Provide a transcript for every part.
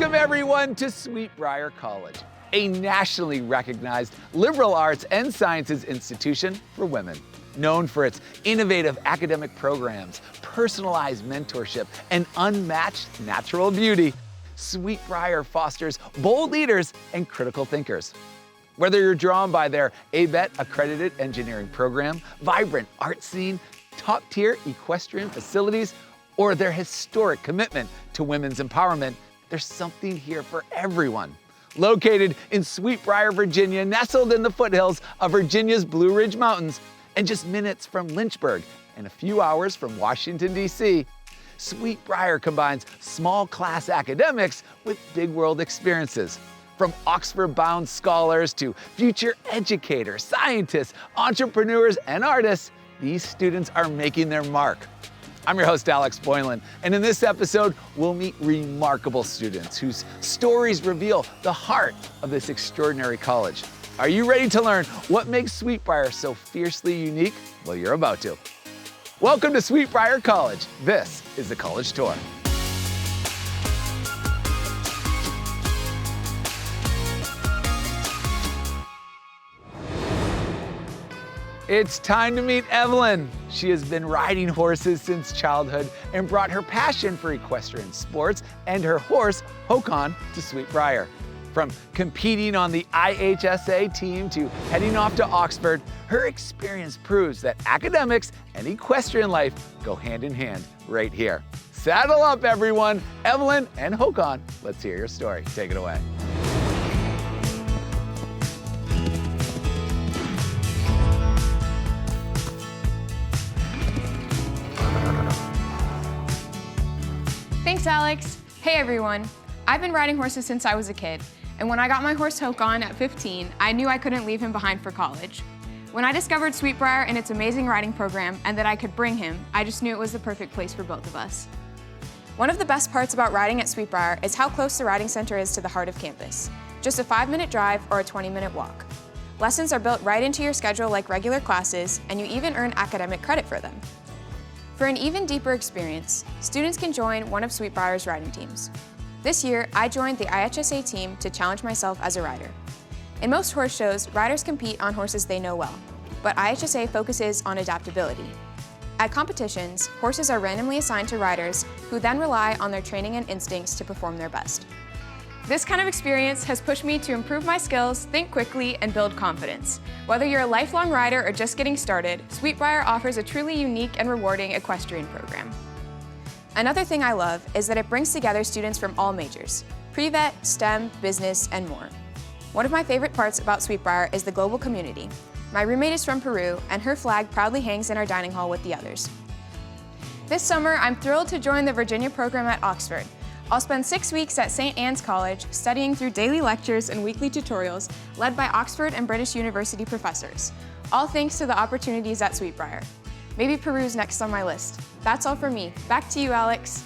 Welcome everyone to Sweet Briar College, a nationally recognized liberal arts and sciences institution for women. Known for its innovative academic programs, personalized mentorship, and unmatched natural beauty, Sweet Briar fosters bold leaders and critical thinkers. Whether you're drawn by their ABET accredited engineering program, vibrant art scene, top-tier equestrian facilities, or their historic commitment to women's empowerment, there's something here for everyone. Located in Sweet Briar, Virginia, nestled in the foothills of Virginia's Blue Ridge Mountains, and just minutes from Lynchburg and a few hours from Washington, D.C., Sweet Briar combines small class academics with big world experiences. From Oxford-bound scholars to future educators, scientists, entrepreneurs, and artists, these students are making their mark. I'm your host, Alex Boylan, and in this episode, we'll meet remarkable students whose stories reveal the heart of this extraordinary college. Are you ready to learn what makes Sweet Briar so fiercely unique? Well, you're about to. Welcome to Sweet Briar College. This is the College Tour. It's time to meet Evelyn. She has been riding horses since childhood and brought her passion for equestrian sports and her horse, Håkon, to Sweet Briar. From competing on the IHSA team to heading off to Oxford, her experience proves that academics and equestrian life go hand in hand right here. Saddle up, everyone. Evelyn and Håkon, let's hear your story. Take it away. Thanks, Alex. Hey, everyone. I've been riding horses since I was a kid, and when I got my horse Håkon at 15, I knew I couldn't leave him behind for college. When I discovered Sweet Briar and its amazing riding program and that I could bring him, I just knew it was the perfect place for both of us. One of the best parts about riding at Sweet Briar is how close the riding center is to the heart of campus. Just a 5-minute drive or a 20-minute walk. Lessons are built right into your schedule like regular classes, and you even earn academic credit for them. For an even deeper experience, students can join one of Sweet Briar's riding teams. This year, I joined the IHSA team to challenge myself as a rider. In most horse shows, riders compete on horses they know well, but IHSA focuses on adaptability. At competitions, horses are randomly assigned to riders who then rely on their training and instincts to perform their best. This kind of experience has pushed me to improve my skills, think quickly, and build confidence. Whether you're a lifelong rider or just getting started, Sweet Briar offers a truly unique and rewarding equestrian program. Another thing I love is that it brings together students from all majors: pre-vet, STEM, business, and more. One of my favorite parts about Sweet Briar is the global community. My roommate is from Peru, and her flag proudly hangs in our dining hall with the others. This summer, I'm thrilled to join the Virginia program at Oxford. I'll spend 6 weeks at St. Anne's College studying through daily lectures and weekly tutorials led by Oxford and British University professors, all thanks to the opportunities at Sweet Briar. Maybe Peru's next on my list. That's all from me. Back to you, Alex.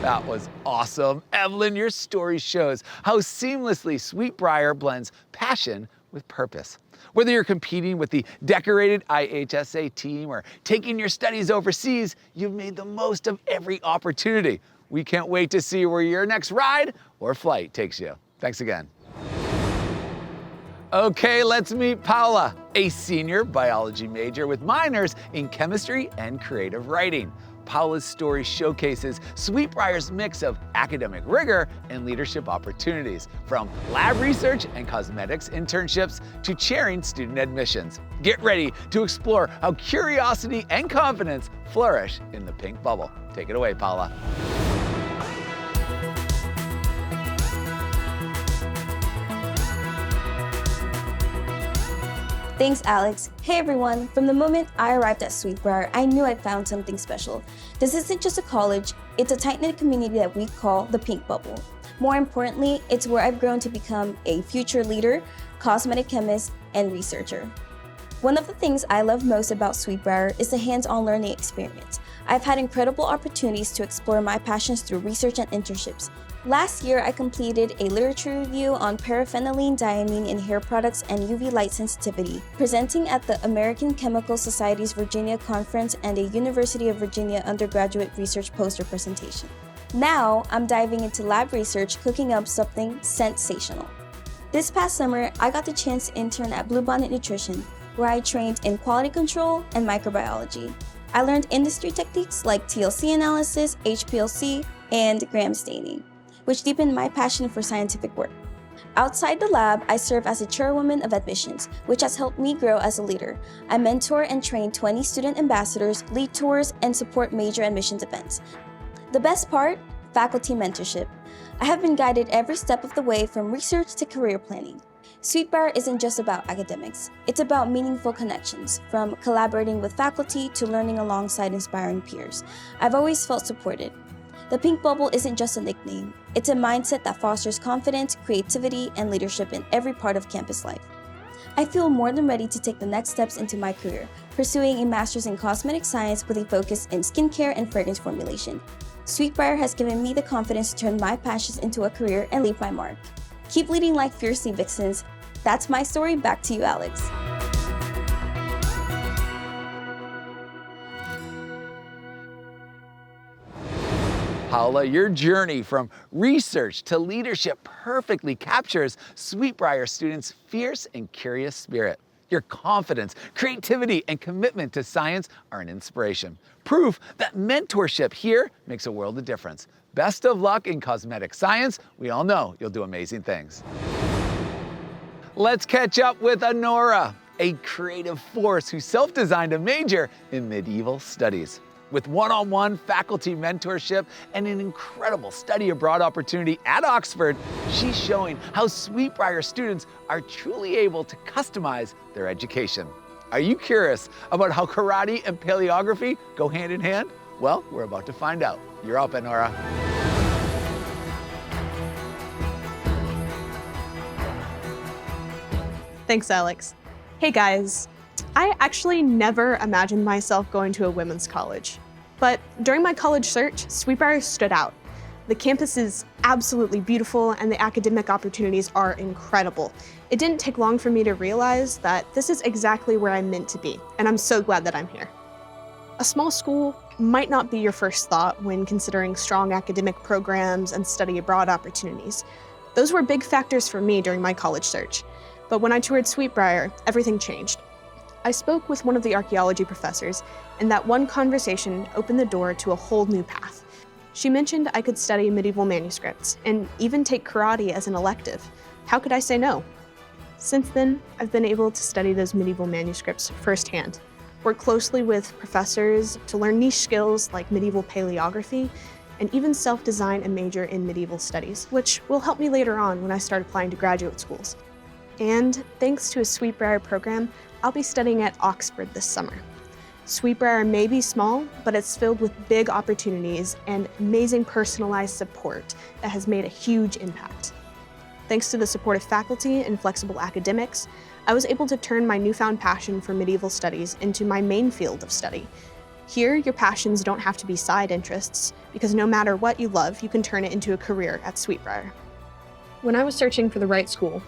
That was awesome. Evelyn, your story shows how seamlessly Sweet Briar blends passion with purpose. Whether you're competing with the decorated IHSA team or taking your studies overseas, you've made the most of every opportunity. We can't wait to see where your next ride or flight takes you. Thanks again. Okay, let's meet Paula, a senior biology major with minors in chemistry and creative writing. Paula's story showcases Sweet Briar's mix of academic rigor and leadership opportunities, from lab research and cosmetics internships to chairing student admissions. Get ready to explore how curiosity and confidence flourish in the pink bubble. Take it away, Paula. Thanks, Alex. Hey everyone, from the moment I arrived at Sweet Briar, I knew I'd found something special. This isn't just a college, it's a tight-knit community that we call the Pink Bubble. More importantly, it's where I've grown to become a future leader, cosmetic chemist, and researcher. One of the things I love most about Sweet Briar is the hands-on learning experience. I've had incredible opportunities to explore my passions through research and internships, Last year, I completed a literature review on paraphenylene-diamine in hair products and UV light sensitivity, presenting at the American Chemical Society's Virginia Conference and a University of Virginia undergraduate research poster presentation. Now, I'm diving into lab research, cooking up something sensational. This past summer, I got the chance to intern at Bluebonnet Nutrition, where I trained in quality control and microbiology. I learned industry techniques like TLC analysis, HPLC, and gram staining, which deepened my passion for scientific work. Outside the lab, I serve as a chairwoman of admissions, which has helped me grow as a leader. I mentor and train 20 student ambassadors, lead tours, and support major admissions events. The best part? Faculty mentorship. I have been guided every step of the way from research to career planning. Sweet Briar isn't just about academics. It's about meaningful connections, from collaborating with faculty to learning alongside inspiring peers. I've always felt supported. The Pink Bubble isn't just a nickname. It's a mindset that fosters confidence, creativity, and leadership in every part of campus life. I feel more than ready to take the next steps into my career, pursuing a master's in cosmetic science with a focus in skincare and fragrance formulation. Sweet Briar has given me the confidence to turn my passions into a career and leave my mark. Keep leading life fiercely, Vixens. That's my story. Back to you, Alex. Paula, your journey from research to leadership perfectly captures Sweet Briar students' fierce and curious spirit. Your confidence, creativity, and commitment to science are an inspiration. Proof that mentorship here makes a world of difference. Best of luck in cosmetic science. We all know you'll do amazing things. Let's catch up with Honora, a creative force who self-designed a major in medieval studies. With one-on-one faculty mentorship and an incredible study abroad opportunity at Oxford, she's showing how Sweet Briar students are truly able to customize their education. Are you curious about how karate and paleography go hand in hand? Well, we're about to find out. You're up, Honora. Thanks, Alex. Hey guys, I actually never imagined myself going to a women's college. But during my college search, Sweet Briar stood out. The campus is absolutely beautiful and the academic opportunities are incredible. It didn't take long for me to realize that this is exactly where I'm meant to be, and I'm so glad that I'm here. A small school might not be your first thought when considering strong academic programs and study abroad opportunities. Those were big factors for me during my college search. But when I toured Sweet Briar, everything changed. I spoke with one of the archaeology professors, and that one conversation opened the door to a whole new path. She mentioned I could study medieval manuscripts and even take karate as an elective. How could I say no? Since then, I've been able to study those medieval manuscripts firsthand, work closely with professors to learn niche skills like medieval paleography, and even self-design a major in medieval studies, which will help me later on when I start applying to graduate schools. And thanks to a Sweet Briar program, I'll be studying at Oxford this summer. Sweet Briar may be small, but it's filled with big opportunities and amazing personalized support that has made a huge impact. Thanks to the supportive faculty and flexible academics, I was able to turn my newfound passion for medieval studies into my main field of study. Here, your passions don't have to be side interests, because no matter what you love, you can turn it into a career at Sweet Briar. When I was searching for the right school,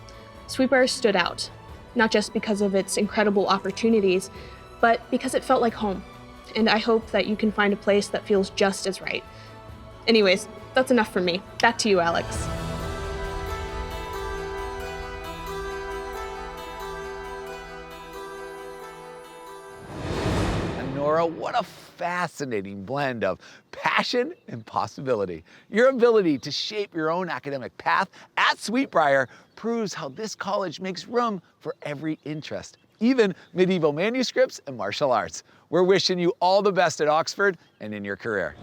Sweet Briar stood out, not just because of its incredible opportunities, but because it felt like home. And I hope that you can find a place that feels just as right. Anyways, that's enough for me. Back to you, Alex. Nora, what a fascinating blend of passion and possibility. Your ability to shape your own academic path at Sweet Briar proves how this college makes room for every interest, even medieval manuscripts and martial arts. We're wishing you all the best at Oxford and in your career.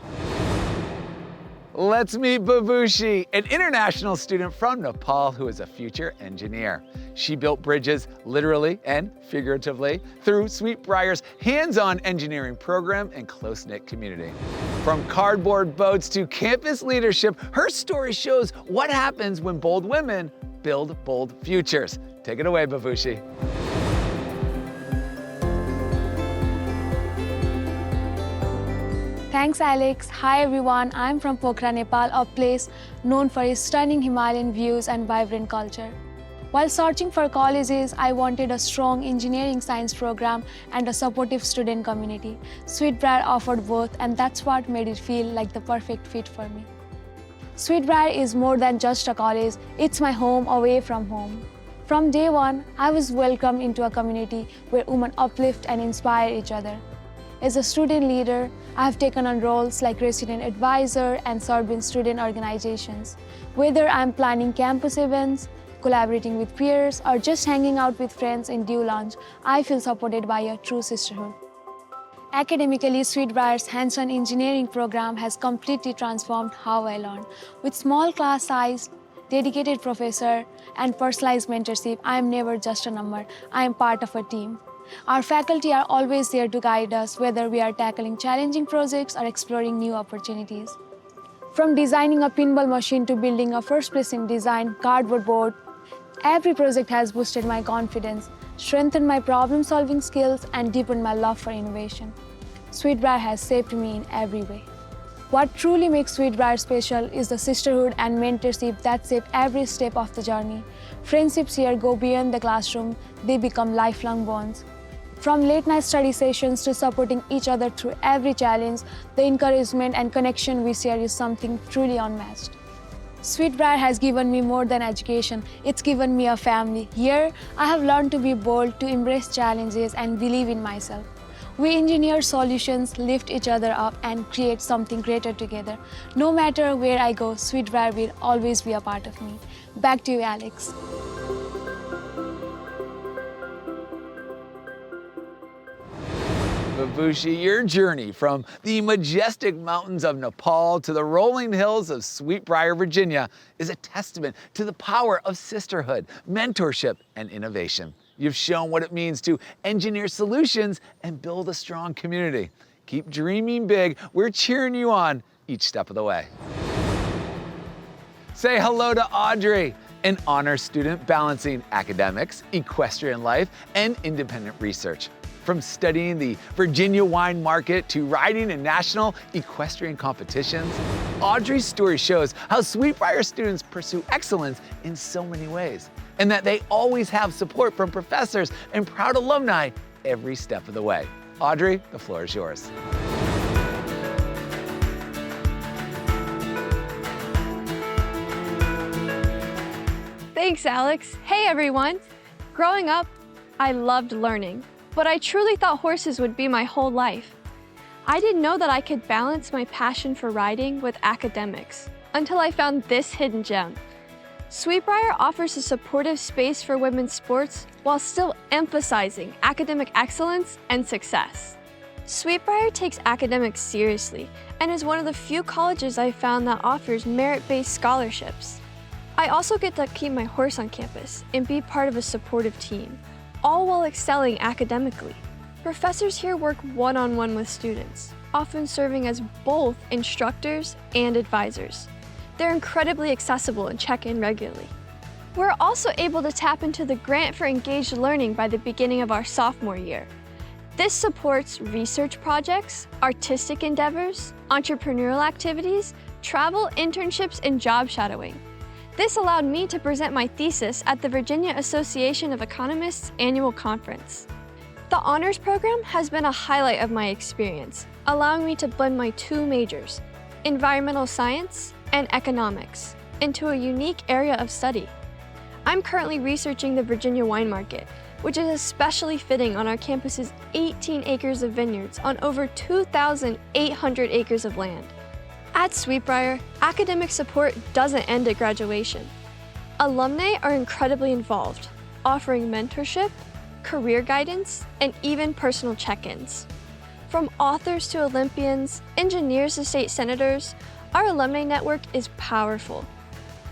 Let's meet Babushi, an international student from Nepal who is a future engineer. She built bridges literally and figuratively through Sweet Briar's hands-on engineering program and close-knit community. From cardboard boats to campus leadership, her story shows what happens when bold women build bold futures. Take it away, Babushi. Thanks, Alex. Hi, everyone. I'm from Pokhara, Nepal, a place known for its stunning Himalayan views and vibrant culture. While searching for colleges, I wanted a strong engineering science program and a supportive student community. Sweet Briar offered both, and that's what made it feel like the perfect fit for me. Sweet Briar is more than just a college, it's my home away from home. From day one, I was welcomed into a community where women uplift and inspire each other. As a student leader, I have taken on roles like resident advisor and served in student organizations. Whether I'm planning campus events, collaborating with peers, or just hanging out with friends in due lunch, I feel supported by a true sisterhood. Academically, Sweet Briar's hands-on engineering program has completely transformed how I learn. With small class size, dedicated professor, and personalized mentorship, I am never just a number, I am part of a team. Our faculty are always there to guide us, whether we are tackling challenging projects or exploring new opportunities. From designing a pinball machine to building a first-pressing design cardboard board, every project has boosted my confidence, strengthened my problem-solving skills, and deepened my love for innovation. Sweet Briar has shaped me in every way. What truly makes Sweet Briar special is the sisterhood and mentorship that shape every step of the journey. Friendships here go beyond the classroom, they become lifelong bonds. From late-night study sessions to supporting each other through every challenge, the encouragement and connection we share is something truly unmatched. Sweet Briar has given me more than education, it's given me a family. Here, I have learned to be bold, to embrace challenges, and believe in myself. We engineer solutions, lift each other up, and create something greater together. No matter where I go, Sweet Briar will always be a part of me. Back to you, Alex. Babushi, your journey from the majestic mountains of Nepal to the rolling hills of Sweet Briar, Virginia, is a testament to the power of sisterhood, mentorship, and innovation. You've shown what it means to engineer solutions and build a strong community. Keep dreaming big. We're cheering you on each step of the way. Say hello to Audrey, an honor student balancing academics, equestrian life, and independent research. From studying the Virginia wine market to riding in national equestrian competitions, Audrey's story shows how Sweet Briar students pursue excellence in so many ways, and that they always have support from professors and proud alumni every step of the way. Audrey, the floor is yours. Thanks, Alex. Hey, everyone. Growing up, I loved learning, but I truly thought horses would be my whole life. I didn't know that I could balance my passion for riding with academics until I found this hidden gem. Sweet Briar offers a supportive space for women's sports while still emphasizing academic excellence and success. Sweet Briar takes academics seriously and is one of the few colleges I've found that offers merit-based scholarships. I also get to keep my horse on campus and be part of a supportive team, all while excelling academically. Professors here work one-on-one with students, often serving as both instructors and advisors. They're incredibly accessible and check in regularly. We're also able to tap into the Grant for Engaged Learning by the beginning of our sophomore year. This supports research projects, artistic endeavors, entrepreneurial activities, travel, internships, and job shadowing. This allowed me to present my thesis at the Virginia Association of Economists annual conference. The honors program has been a highlight of my experience, allowing me to blend my two majors, environmental science and economics, into a unique area of study. I'm currently researching the Virginia wine market, which is especially fitting on our campus's 18 acres of vineyards on over 2,800 acres of land. At Sweet Briar, academic support doesn't end at graduation. Alumni are incredibly involved, offering mentorship, career guidance, and even personal check-ins. From authors to Olympians, engineers to state senators, our alumni network is powerful.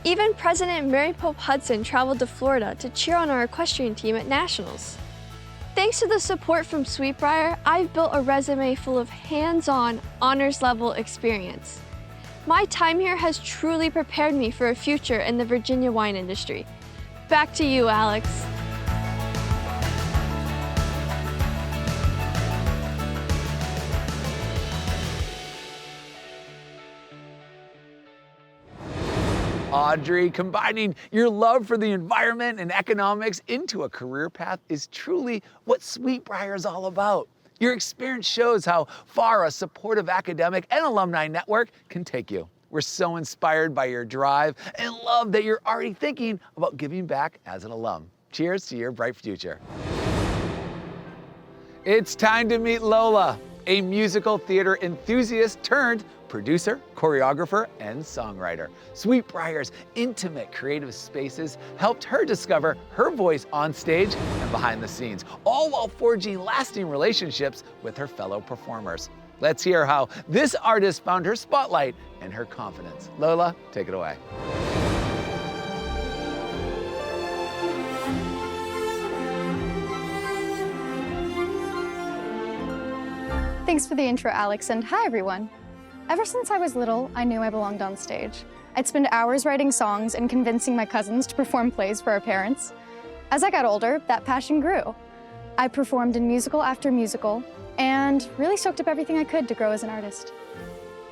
Even President Mary Pope Hudson traveled to Florida to cheer on our equestrian team at nationals. Thanks to the support from Sweet Briar, I've built a resume full of hands-on, honors-level experience. My time here has truly prepared me for a future in the Virginia wine industry. Back to you, Alex. Audrey, combining your love for the environment and economics into a career path is truly what Sweet Briar is all about. Your experience shows how far a supportive academic and alumni network can take you. We're so inspired by your drive and love that you're already thinking about giving back as an alum. Cheers to your bright future. It's time to meet Lola, a musical theater enthusiast turned producer, choreographer, and songwriter. Sweet Briar's intimate creative spaces helped her discover her voice on stage and behind the scenes, all while forging lasting relationships with her fellow performers. Let's hear how this artist found her spotlight and her confidence. Lola, take it away. Thanks for the intro, Alex, and hi, everyone. Ever since I was little, I knew I belonged on stage. I'd spend hours writing songs and convincing my cousins to perform plays for our parents. As I got older, that passion grew. I performed in musical after musical and really soaked up everything I could to grow as an artist.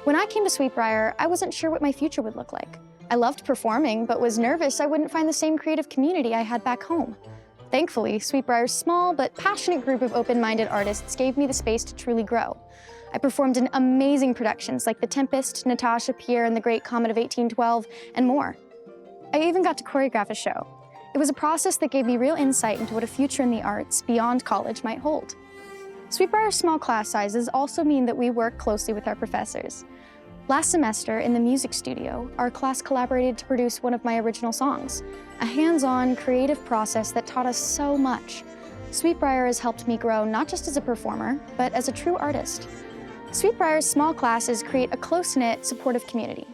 When I came to Sweet Briar, I wasn't sure what my future would look like. I loved performing, but was nervous I wouldn't find the same creative community I had back home. Thankfully, Sweet Briar's small but passionate group of open-minded artists gave me the space to truly grow. I performed in amazing productions like The Tempest, Natasha, Pierre and the Great Comet of 1812, and more. I even got to choreograph a show. It was a process that gave me real insight into what a future in the arts beyond college might hold. Sweet Briar's small class sizes also mean that we work closely with our professors. Last semester in the music studio, our class collaborated to produce one of my original songs, a hands-on, creative process that taught us so much. Sweet Briar has helped me grow not just as a performer, but as a true artist. Sweet Briar's small classes create a close-knit, supportive community.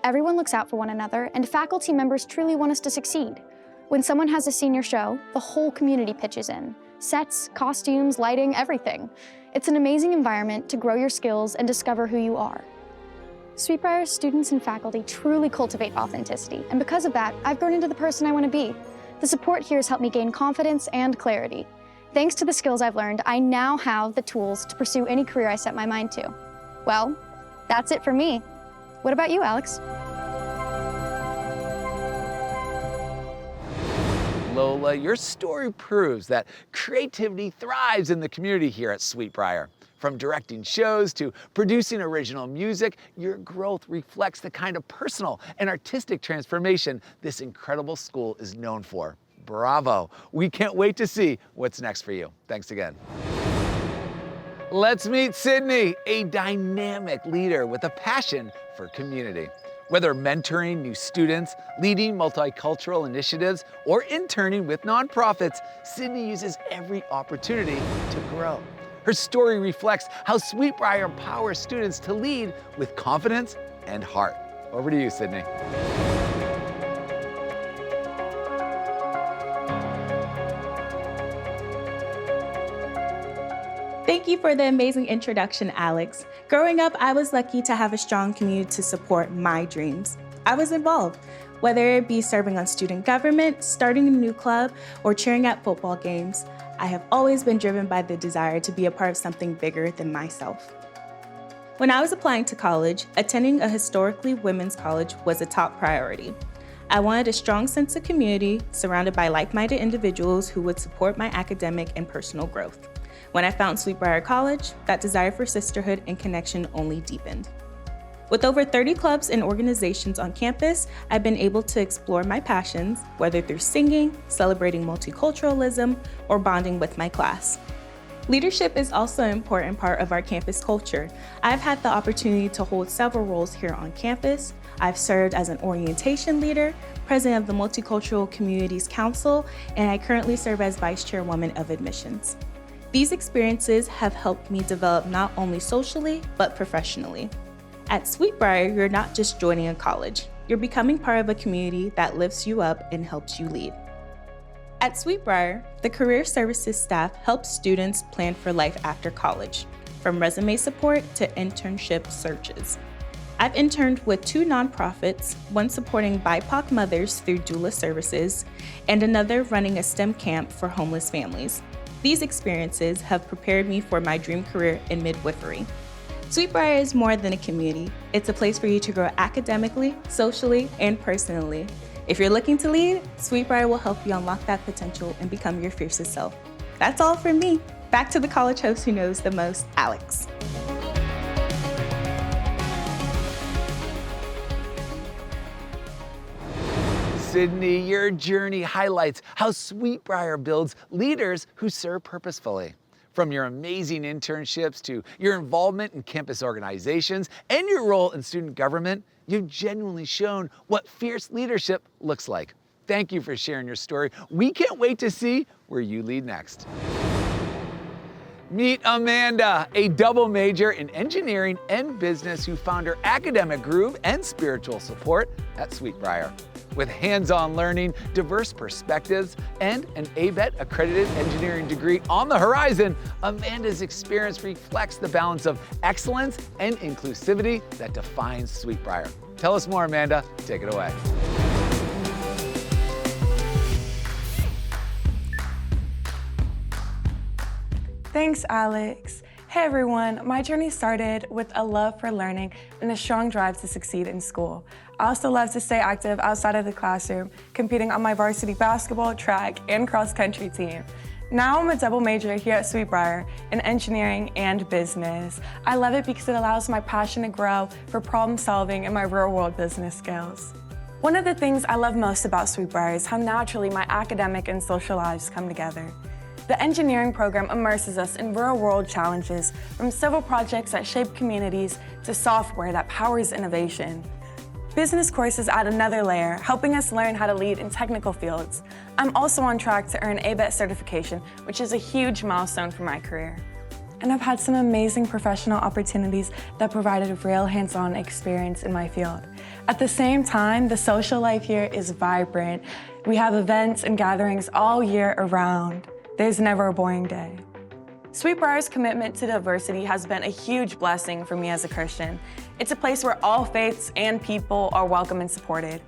Everyone looks out for one another, and faculty members truly want us to succeed. When someone has a senior show, the whole community pitches in. Sets, costumes, lighting, everything. It's an amazing environment to grow your skills and discover who you are. Sweet Briar's students and faculty truly cultivate authenticity, and because of that, I've grown into the person I want to be. The support here has helped me gain confidence and clarity. Thanks to the skills I've learned, I now have the tools to pursue any career I set my mind to. Well, that's it for me. What about you, Alex? Lola, your story proves that creativity thrives in the community here at Sweet Briar. From directing shows to producing original music, your growth reflects the kind of personal and artistic transformation this incredible school is known for. Bravo! We can't wait to see what's next for you. Thanks again. Let's meet Sydney, a dynamic leader with a passion for community. Whether mentoring new students, leading multicultural initiatives, or interning with nonprofits, Sydney uses every opportunity to grow. Her story reflects how Sweet Briar empowers students to lead with confidence and heart. Over to you, Sydney. Thank you for the amazing introduction, Alex. Growing up, I was lucky to have a strong community to support my dreams. I was involved, whether it be serving on student government, starting a new club, or cheering at football games. I have always been driven by the desire to be a part of something bigger than myself. When I was applying to college, attending a historically women's college was a top priority. I wanted a strong sense of community surrounded by like-minded individuals who would support my academic and personal growth. When I found Sweet Briar College, that desire for sisterhood and connection only deepened. With over 30 clubs and organizations on campus, I've been able to explore my passions, whether through singing, celebrating multiculturalism, or bonding with my class. Leadership is also an important part of our campus culture. I've had the opportunity to hold several roles here on campus. I've served as an orientation leader, president of the Multicultural Communities Council, and I currently serve as vice chairwoman of admissions. These experiences have helped me develop not only socially, but professionally. At Sweet Briar, you're not just joining a college, you're becoming part of a community that lifts you up and helps you lead. At Sweet Briar, the Career Services staff helps students plan for life after college, from resume support to internship searches. I've interned with 2 nonprofits, one supporting BIPOC mothers through doula services, and another running a STEM camp for homeless families. These experiences have prepared me for my dream career in midwifery. Sweet Briar is more than a community. It's a place for you to grow academically, socially, and personally. If you're looking to lead, Sweet Briar will help you unlock that potential and become your fiercest self. That's all from me. Back to the college host who knows the most, Alex. Sydney, your journey highlights how Sweet Briar builds leaders who serve purposefully. From your amazing internships to your involvement in campus organizations and your role in student government, you've genuinely shown what fierce leadership looks like. Thank you for sharing your story. We can't wait to see where you lead next. Meet Amanda, a double major in engineering and business who found her academic groove and spiritual support at Sweet Briar. With hands-on learning, diverse perspectives, and an ABET accredited engineering degree on the horizon, Amanda's experience reflects the balance of excellence and inclusivity that defines Sweet Briar. Tell us more, Amanda. Take it away. Thanks, Alex. Hey everyone, my journey started with a love for learning and a strong drive to succeed in school. I also love to stay active outside of the classroom, competing on my varsity basketball, track, and cross-country team. Now I'm a double major here at Sweet Briar in engineering and business. I love it because it allows my passion to grow for problem solving and my real-world business skills. One of the things I love most about Sweet Briar is how naturally my academic and social lives come together. The engineering program immerses us in real-world challenges, from civil projects that shape communities to software that powers innovation. Business courses add another layer, helping us learn how to lead in technical fields. I'm also on track to earn ABET certification, which is a huge milestone for my career. And I've had some amazing professional opportunities that provided real hands-on experience in my field. At the same time, the social life here is vibrant. We have events and gatherings all year around. There's never a boring day. Sweet Briar's commitment to diversity has been a huge blessing for me as a Christian. It's a place where all faiths and people are welcome and supported.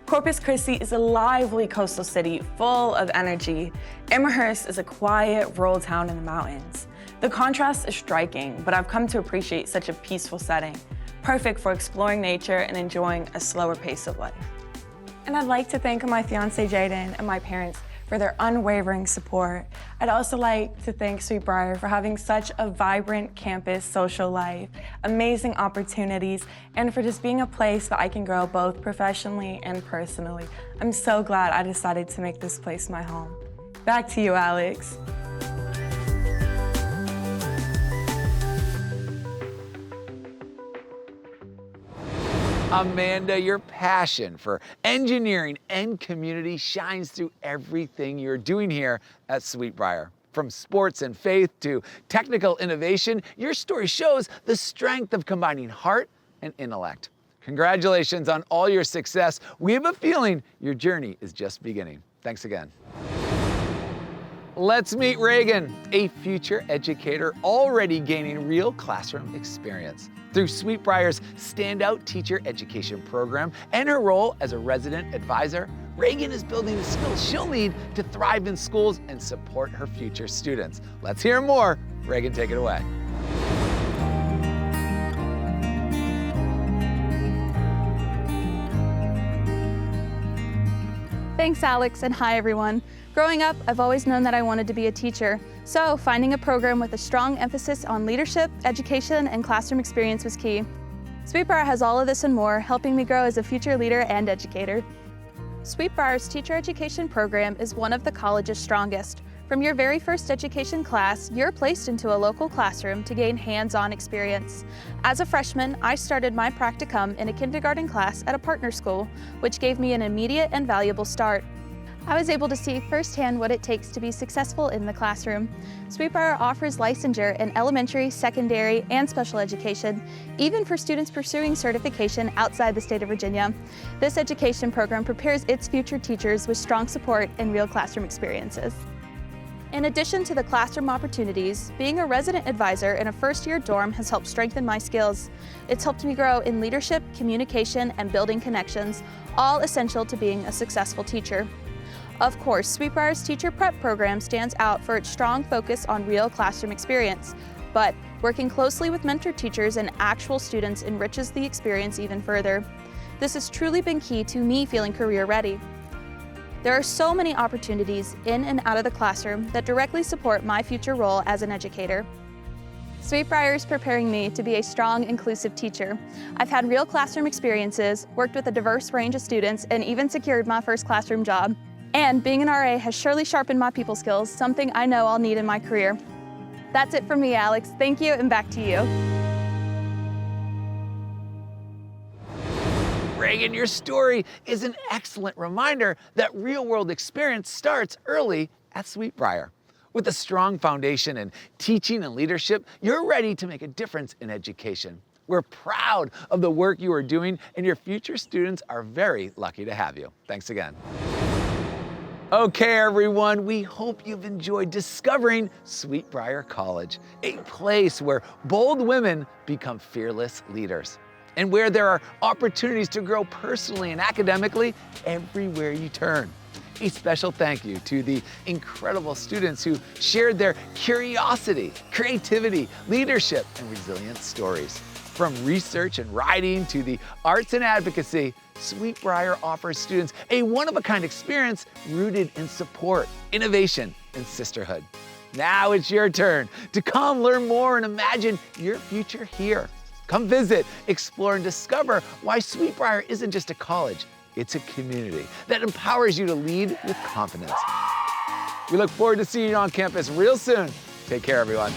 Corpus Christi is a lively coastal city full of energy. Amherst is a quiet rural town in the mountains. The contrast is striking, but I've come to appreciate such a peaceful setting, perfect for exploring nature and enjoying a slower pace of life. And I'd like to thank my fiance Jaden and my parents for their unwavering support. I'd also like to thank Sweet Briar for having such a vibrant campus social life, amazing opportunities, and for just being a place that I can grow both professionally and personally. I'm so glad I decided to make this place my home. Back to you, Alex. Amanda, your passion for engineering and community shines through everything you're doing here at Sweet Briar. From sports and faith to technical innovation, your story shows the strength of combining heart and intellect. Congratulations on all your success. We have a feeling your journey is just beginning. Thanks again. Let's meet Reagan, a future educator already gaining real classroom experience. Through Sweet Briar's standout teacher education program and her role as a resident advisor, Reagan is building the skills she'll need to thrive in schools and support her future students. Let's hear more. Reagan, take it away. Thanks, Alex, and hi, everyone. Growing up, I've always known that I wanted to be a teacher, so finding a program with a strong emphasis on leadership, education, and classroom experience was key. Sweet Briar has all of this and more, helping me grow as a future leader and educator. Sweet Briar's teacher education program is one of the college's strongest. From your very first education class, you're placed into a local classroom to gain hands-on experience. As a freshman, I started my practicum in a kindergarten class at a partner school, which gave me an immediate and valuable start. I was able to see firsthand what it takes to be successful in the classroom. Sweet Briar offers licensure in elementary, secondary, and special education, even for students pursuing certification outside the state of Virginia. This education program prepares its future teachers with strong support and real classroom experiences. In addition to the classroom opportunities, being a resident advisor in a first-year dorm has helped strengthen my skills. It's helped me grow in leadership, communication, and building connections, all essential to being a successful teacher. Of course, Sweet Briar's teacher prep program stands out for its strong focus on real classroom experience. But Working closely with mentor teachers and actual students enriches the experience even further. This has truly been key to me feeling career ready. There are so many opportunities in and out of the classroom that directly support my future role as an educator. Sweet Briar is preparing me to be a strong, inclusive teacher. I've had real classroom experiences, worked with a diverse range of students, and even secured my first classroom job. And being an RA has surely sharpened my people skills, something I know I'll need in my career. That's it from me, Alex. Thank you, and back to you. Reagan, your story is an excellent reminder that real-world experience starts early at Sweet Briar. With a strong foundation in teaching and leadership, you're ready to make a difference in education. We're proud of the work you are doing, and your future students are very lucky to have you. Thanks again. Okay, everyone, we hope you've enjoyed discovering Sweet Briar College, a place where bold women become fearless leaders, and where there are opportunities to grow personally and academically everywhere you turn. A special thank you to the incredible students who shared their curiosity, creativity, leadership, and resilience stories. From research and writing to the arts and advocacy, Sweet Briar offers students a one-of-a-kind experience rooted in support, innovation, and sisterhood. Now it's your turn to come learn more and imagine your future here. Come visit, explore, and discover why Sweet Briar isn't just a college, it's a community that empowers you to lead with confidence. We look forward to seeing you on campus real soon. Take care, everyone.